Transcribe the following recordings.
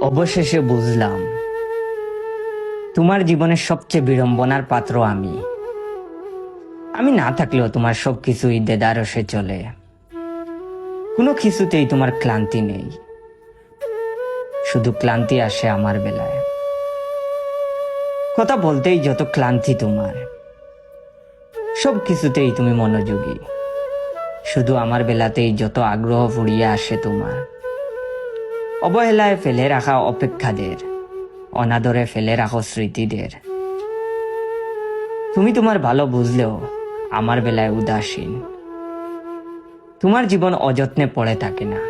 অবশেষে বুঝলাম তোমার জীবনের সবচেয়ে বিড়ম্বনার পাত্র আমি। আমি না থাকলেও তোমার সবকিছুই দেদারসে চলে, কোনো কিছুতেই তোমার ক্লান্তি নেই। শুধু ক্লান্তি আসে আমার বেলায়। কথা বলতেই যত ক্লান্তি তোমার, সব কিছুতেই তুমি মনোযোগী। শুধু আমার বেলাতেই যত আগ্রহ ফুরিয়ে আসে তোমার। অবহেলায় ফেলে রাখা অপেক্ষাদের, অনাদরে ফেলে রাখো স্মৃতিদের। তুমি তোমার ভালো বুঝলেও আমার বেলায় উদাসীন। তোমার জীবন অযত্নে পড়ে থাকে না।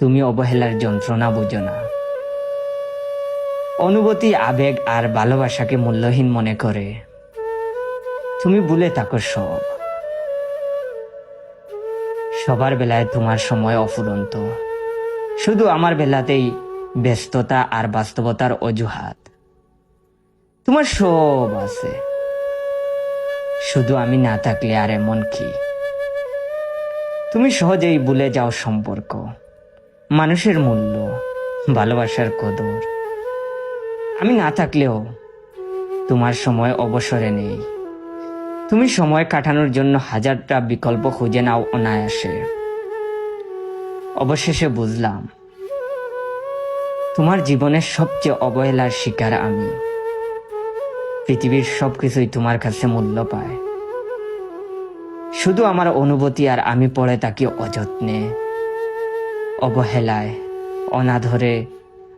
তুমি অবহেলার যন্ত্রণা বুঝো না। অনুভূতি, আবেগ আর ভালোবাসাকে মূল্যহীন মনে করে তুমি ভুলে থাকো সব। সবার বেলায় তোমার সময় অফুরন্ত, শুধু আমার বেলাতেই ব্যস্ততা আর বাস্তবতার অজুহাত। তোমার সব আছে, শুধু আমি না থাকলে আর এমন কি। তুমি সহজেই ভুলে যাও সম্পর্ক, মানুষের মূল্য, ভালোবাসার কদর। আমি না থাকলেও তোমার সময় অবসরে নেই। তুমি সময় কাটানোর জন্য হাজারটা বিকল্প খুঁজে নাও অনায়াসে। অবশেষে বুঝলাম তোমার জীবনের সবচেয়ে অবহেলার শিকার আমি। পৃথিবীর সবকিছুই তোমার কাছে মূল্য পায়, শুধু আমার অনুভূতি আর আমি পড়ে থাকি অযত্নে, অবহেলায়, অনাদরে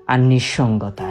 আর নিঃসঙ্গতায়।